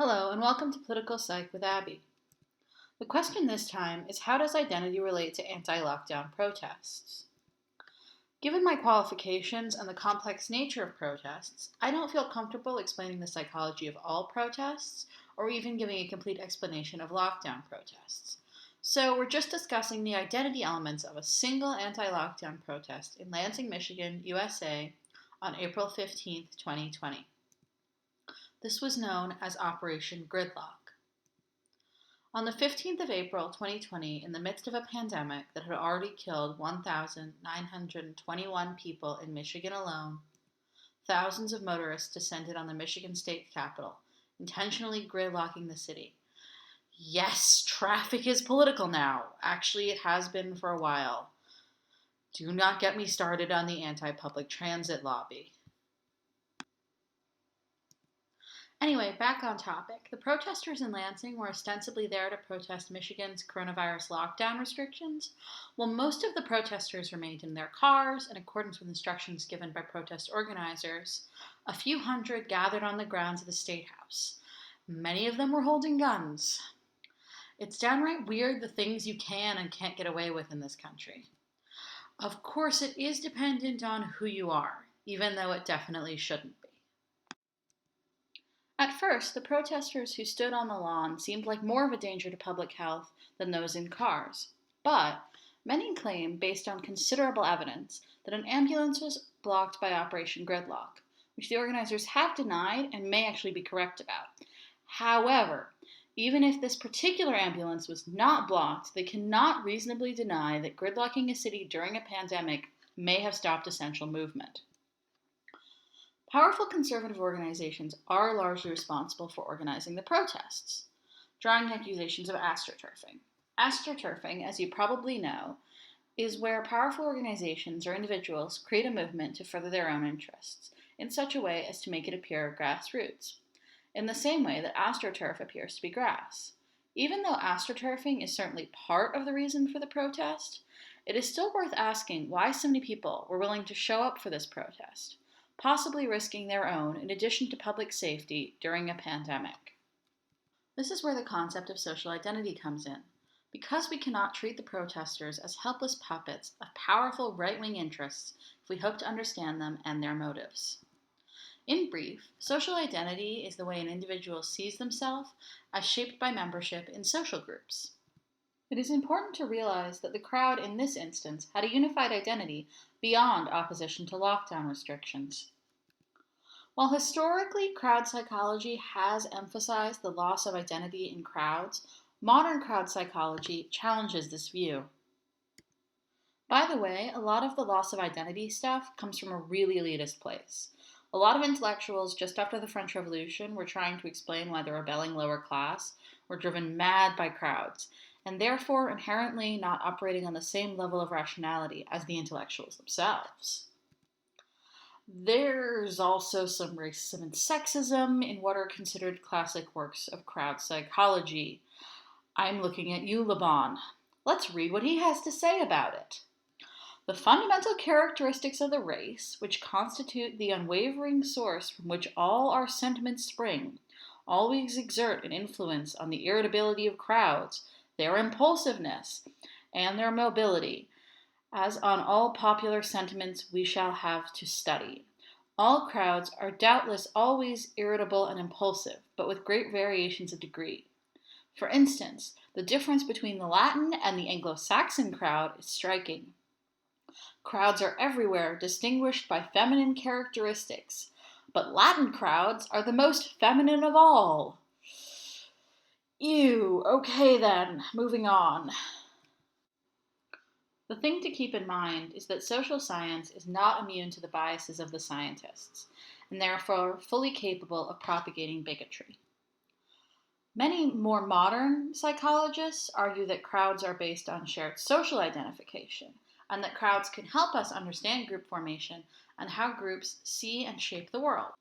Hello, and welcome to Political Psych with Abby. The question this time is, how does identity relate to anti-lockdown protests? Given my qualifications and the complex nature of protests, I don't feel comfortable explaining the psychology of all protests or even giving a complete explanation of lockdown protests. So we're just discussing the identity elements of a single anti-lockdown protest in Lansing, Michigan, USA on April 15th, 2020. This was known as Operation Gridlock. On the 15th of April 2020, in the midst of a pandemic that had already killed 1,921 people in Michigan alone, thousands of motorists descended on the Michigan state capitol, intentionally gridlocking the city. Yes, traffic is political now. Actually, it has been for a while. Do not get me started on the anti-public transit lobby. Anyway, back on topic. The protesters in Lansing were ostensibly there to protest Michigan's coronavirus lockdown restrictions, while most of the protesters remained in their cars in accordance with instructions given by protest organizers. A few hundred gathered on the grounds of the State House. Many of them were holding guns. It's downright weird the things you can and can't get away with in this country. Of course, it is dependent on who you are, even though it definitely shouldn't be. At first, the protesters who stood on the lawn seemed like more of a danger to public health than those in cars. But many claim, based on considerable evidence, that an ambulance was blocked by Operation Gridlock, which the organizers have denied and may actually be correct about. However, even if this particular ambulance was not blocked, they cannot reasonably deny that gridlocking a city during a pandemic may have stopped essential movement. Powerful conservative organizations are largely responsible for organizing the protests, drawing accusations of astroturfing. Astroturfing, as you probably know, is where powerful organizations or individuals create a movement to further their own interests, in such a way as to make it appear grassroots, in the same way that astroturf appears to be grass. Even though astroturfing is certainly part of the reason for the protest, it is still worth asking why so many people were willing to show up for this protest, possibly risking their own in addition to public safety during a pandemic. This is where the concept of social identity comes in. Because we cannot treat the protesters as helpless puppets of powerful right-wing interests if we hope to understand them and their motives. In brief, social identity is the way an individual sees themselves as shaped by membership in social groups. It is important to realize that the crowd in this instance had a unified identity beyond opposition to lockdown restrictions. While historically crowd psychology has emphasized the loss of identity in crowds, modern crowd psychology challenges this view. By the way, a lot of the loss of identity stuff comes from a really elitist place. A lot of intellectuals just after the French Revolution were trying to explain why the rebelling lower class were driven mad by crowds, and therefore inherently not operating on the same level of rationality as the intellectuals themselves. There's also some racism and sexism in what are considered classic works of crowd psychology. I'm looking at you, Laban. Let's read what he has to say about it. The fundamental characteristics of the race, which constitute the unwavering source from which all our sentiments spring, always exert an influence on the irritability of crowds, their impulsiveness, and their mobility, as on all popular sentiments we shall have to study. All crowds are doubtless always irritable and impulsive, but with great variations of degree. For instance, the difference between the Latin and the Anglo-Saxon crowd is striking. Crowds are everywhere distinguished by feminine characteristics, but Latin crowds are the most feminine of all. Ew, okay then, moving on. The thing to keep in mind is that social science is not immune to the biases of the scientists, and therefore fully capable of propagating bigotry. Many more modern psychologists argue that crowds are based on shared social identification, and that crowds can help us understand group formation and how groups see and shape the world.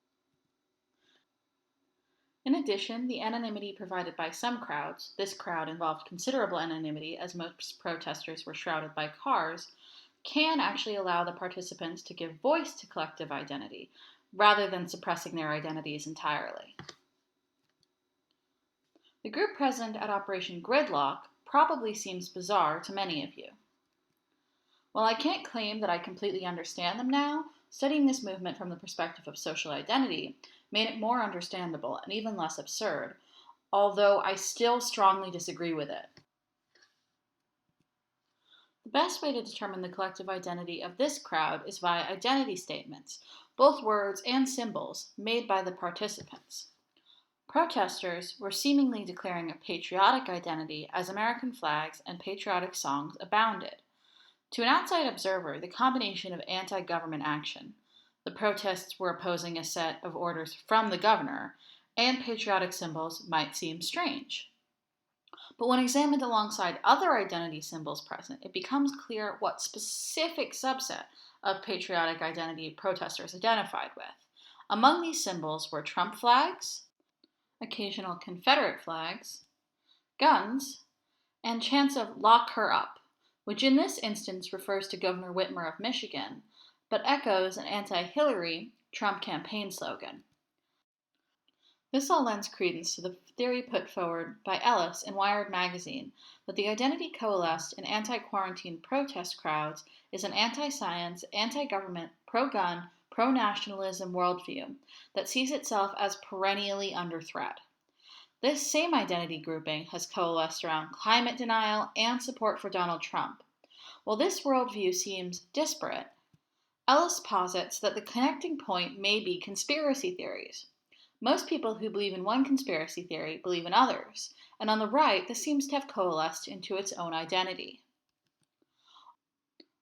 In addition, the anonymity provided by some crowds, this crowd involved considerable anonymity as most protesters were shrouded by cars, can actually allow the participants to give voice to collective identity, rather than suppressing their identities entirely. The group present at Operation Gridlock probably seems bizarre to many of you. While I can't claim that I completely understand them now, studying this movement from the perspective of social identity made it more understandable and even less absurd, although I still strongly disagree with it. The best way to determine the collective identity of this crowd is via identity statements, both words and symbols, made by the participants. Protesters were seemingly declaring a patriotic identity as American flags and patriotic songs abounded. To an outside observer, the combination of anti government action, the protests were opposing a set of orders from the governor, and patriotic symbols might seem strange. But when examined alongside other identity symbols present, it becomes clear what specific subset of patriotic identity protesters identified with. Among these symbols were Trump flags, occasional Confederate flags, guns, and chants of "Lock her up," which in this instance refers to Governor Whitmer of Michigan, but echoes an anti-Hillary Trump campaign slogan. This all lends credence to the theory put forward by Ellis in Wired magazine that the identity coalesced in anti-quarantine protest crowds is an anti-science, anti-government, pro-gun, pro-nationalism worldview that sees itself as perennially under threat. This same identity grouping has coalesced around climate denial and support for Donald Trump. While this worldview seems disparate, Ellis posits that the connecting point may be conspiracy theories. Most people who believe in one conspiracy theory believe in others, and on the right, this seems to have coalesced into its own identity.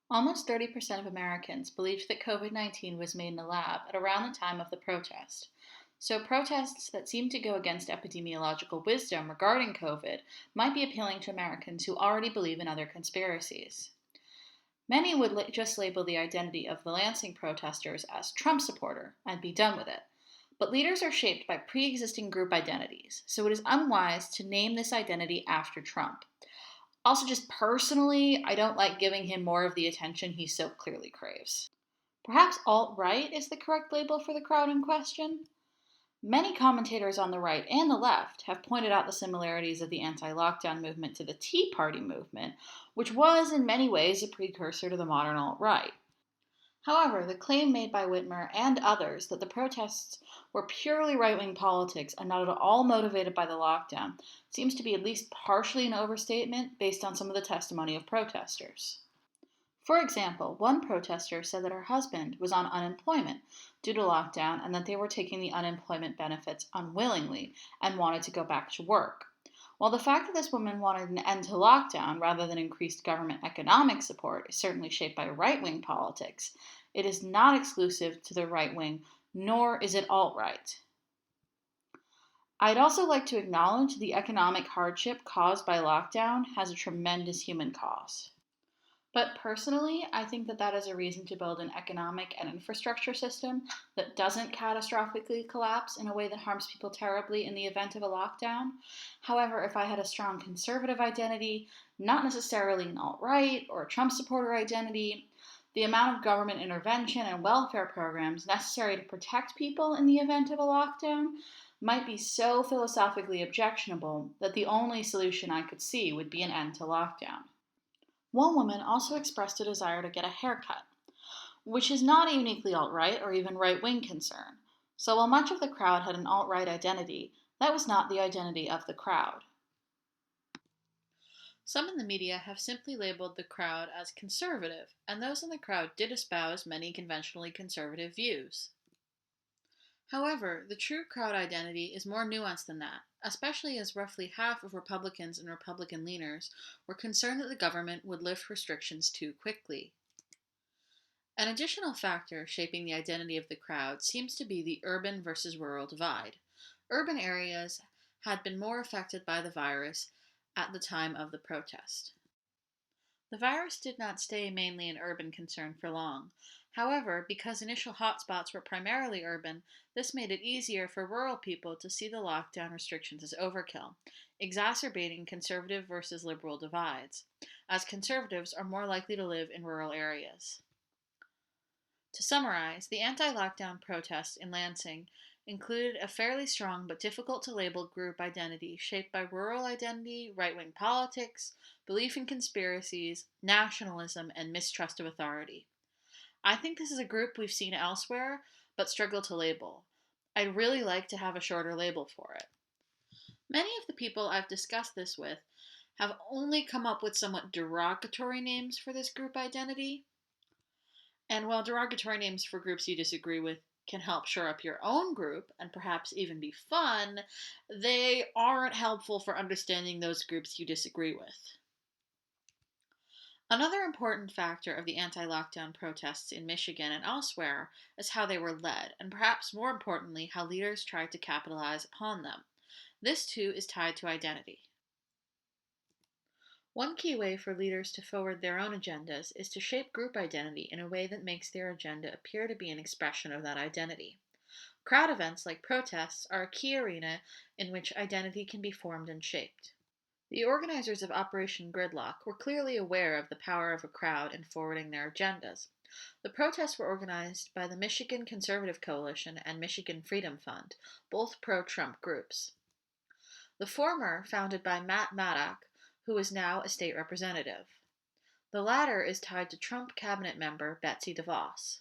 Almost 30% of Americans believed that COVID-19 was made in a lab at around the time of the protest. So protests that seem to go against epidemiological wisdom regarding COVID might be appealing to Americans who already believe in other conspiracies. Many would just label the identity of the Lansing protesters as Trump supporter and be done with it. But leaders are shaped by pre-existing group identities, so it is unwise to name this identity after Trump. Also, just personally, I don't like giving him more of the attention he so clearly craves. Perhaps alt-right is the correct label for the crowd in question? Many commentators on the right and the left have pointed out the similarities of the anti-lockdown movement to the Tea Party movement, which was in many ways a precursor to the modern alt-right. However, the claim made by Whitmer and others that the protests were purely right-wing politics and not at all motivated by the lockdown seems to be at least partially an overstatement based on some of the testimony of protesters. For example, one protester said that her husband was on unemployment due to lockdown and that they were taking the unemployment benefits unwillingly and wanted to go back to work. While the fact that this woman wanted an end to lockdown rather than increased government economic support is certainly shaped by right-wing politics, it is not exclusive to the right wing, nor is it alt-right. I'd also like to acknowledge the economic hardship caused by lockdown has a tremendous human cost. But personally, I think that is a reason to build an economic and infrastructure system that doesn't catastrophically collapse in a way that harms people terribly in the event of a lockdown. However, if I had a strong conservative identity, not necessarily an alt-right or a Trump supporter identity, the amount of government intervention and welfare programs necessary to protect people in the event of a lockdown might be so philosophically objectionable that the only solution I could see would be an end to lockdown. One woman also expressed a desire to get a haircut, which is not a uniquely alt-right or even right-wing concern. So while much of the crowd had an alt-right identity, that was not the identity of the crowd. Some in the media have simply labeled the crowd as conservative, and those in the crowd did espouse many conventionally conservative views. However, the true crowd identity is more nuanced than that, especially as roughly half of Republicans and Republican leaners were concerned that the government would lift restrictions too quickly. An additional factor shaping the identity of the crowd seems to be the urban versus rural divide. Urban areas had been more affected by the virus at the time of the protest. The virus did not stay mainly an urban concern for long. However, because initial hotspots were primarily urban, this made it easier for rural people to see the lockdown restrictions as overkill, exacerbating conservative versus liberal divides, as conservatives are more likely to live in rural areas. To summarize, the anti-lockdown protests in Lansing included a fairly strong but difficult to label group identity shaped by rural identity, right wing politics, belief in conspiracies, nationalism, and mistrust of authority. I think this is a group we've seen elsewhere, but struggle to label. I'd really like to have a shorter label for it. Many of the people I've discussed this with have only come up with somewhat derogatory names for this group identity. And while derogatory names for groups you disagree with can help shore up your own group and perhaps even be fun, they aren't helpful for understanding those groups you disagree with. Another important factor of the anti lockdown protests in Michigan and elsewhere is how they were led, and perhaps more importantly, how leaders tried to capitalize upon them. This too is tied to identity. One key way for leaders to forward their own agendas is to shape group identity in a way that makes their agenda appear to be an expression of that identity. Crowd events like protests are a key arena in which identity can be formed and shaped. The organizers of Operation Gridlock were clearly aware of the power of a crowd in forwarding their agendas. The protests were organized by the Michigan Conservative Coalition and Michigan Freedom Fund, both pro Trump groups. The former founded by Matt Maddock, who is now a state representative. The latter is tied to Trump cabinet member Betsy DeVos.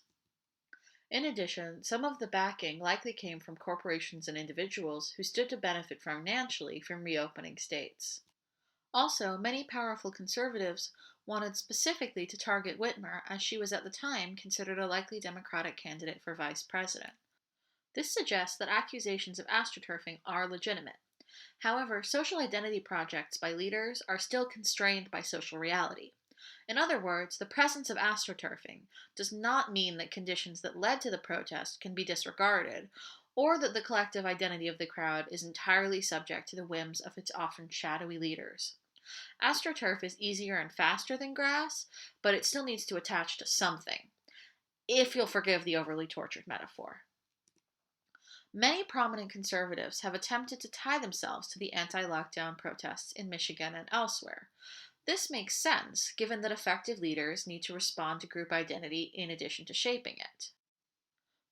In addition, some of the backing likely came from corporations and individuals who stood to benefit financially from reopening states. Also, many powerful conservatives wanted specifically to target Whitmer as she was at the time considered a likely Democratic candidate for vice president. This suggests that accusations of astroturfing are legitimate. However, social identity projects by leaders are still constrained by social reality. In other words, the presence of astroturfing does not mean that conditions that led to the protest can be disregarded, or that the collective identity of the crowd is entirely subject to the whims of its often shadowy leaders. AstroTurf is easier and faster than grass, but it still needs to attach to something, if you'll forgive the overly tortured metaphor. Many prominent conservatives have attempted to tie themselves to the anti-lockdown protests in Michigan and elsewhere. This makes sense, given that effective leaders need to respond to group identity in addition to shaping it.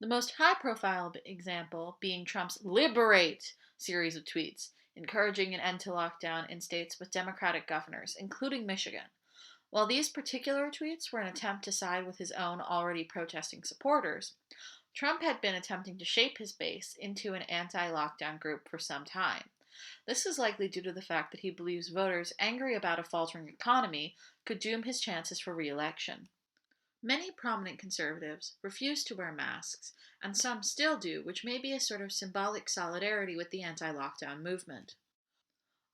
The most high-profile example being Trump's Liberate series of tweets, encouraging an end to lockdown in states with Democratic governors, including Michigan. While these particular tweets were an attempt to side with his own already protesting supporters, Trump had been attempting to shape his base into an anti-lockdown group for some time. This is likely due to the fact that he believes voters angry about a faltering economy could doom his chances for re-election. Many prominent conservatives refuse to wear masks, and some still do, which may be a sort of symbolic solidarity with the anti-lockdown movement.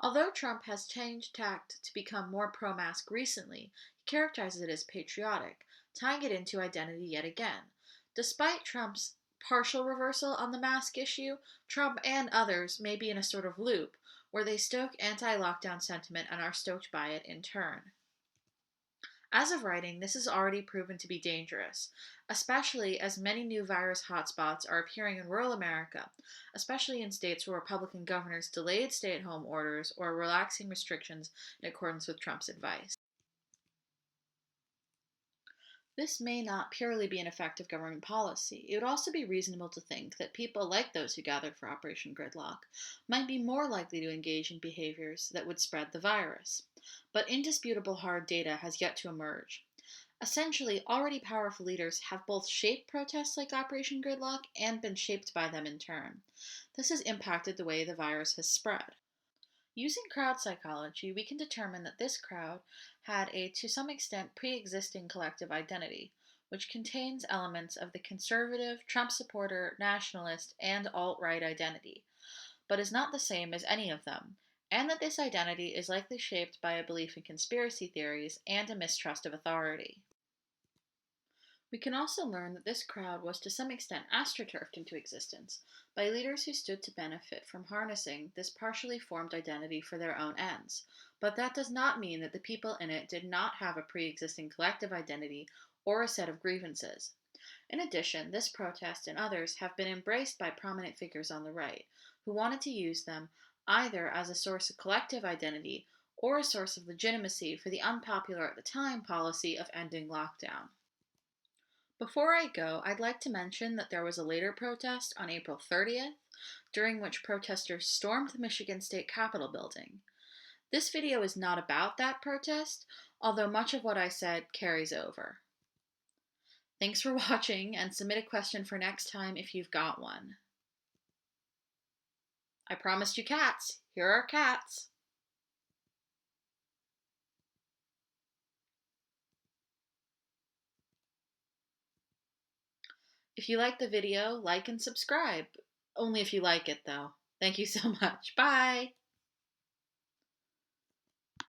Although Trump has changed tact to become more pro-mask recently, he characterizes it as patriotic, tying it into identity yet again. Despite Trump's partial reversal on the mask issue, Trump and others may be in a sort of loop, where they stoke anti-lockdown sentiment and are stoked by it in turn. As of writing, this has already proven to be dangerous, especially as many new virus hotspots are appearing in rural America, especially in states where Republican governors delayed stay-at-home orders or relaxing restrictions in accordance with Trump's advice. This may not purely be an effect of government policy. It would also be reasonable to think that people like those who gathered for Operation Gridlock might be more likely to engage in behaviors that would spread the virus. But indisputable hard data has yet to emerge. Essentially, already powerful leaders have both shaped protests like Operation Gridlock and been shaped by them in turn. This has impacted the way the virus has spread. Using crowd psychology, we can determine that this crowd had a to some extent pre-existing collective identity, which contains elements of the conservative, Trump supporter, nationalist, and alt-right identity, but is not the same as any of them, and that this identity is likely shaped by a belief in conspiracy theories and a mistrust of authority. We can also learn that this crowd was to some extent astroturfed into existence by leaders who stood to benefit from harnessing this partially formed identity for their own ends. But that does not mean that the people in it did not have a pre-existing collective identity or a set of grievances. In addition, this protest and others have been embraced by prominent figures on the right, who wanted to use them either as a source of collective identity or a source of legitimacy for the unpopular at the time policy of ending lockdown. Before I go, I'd like to mention that there was a later protest on April 30th, during which protesters stormed the Michigan State Capitol building. This video is not about that protest, although much of what I said carries over. Thanks for watching, and submit a question for next time if you've got one. I promised you cats. Here are cats. If you like the video, like and subscribe. Only if you like it, though. Thank you so much. Bye!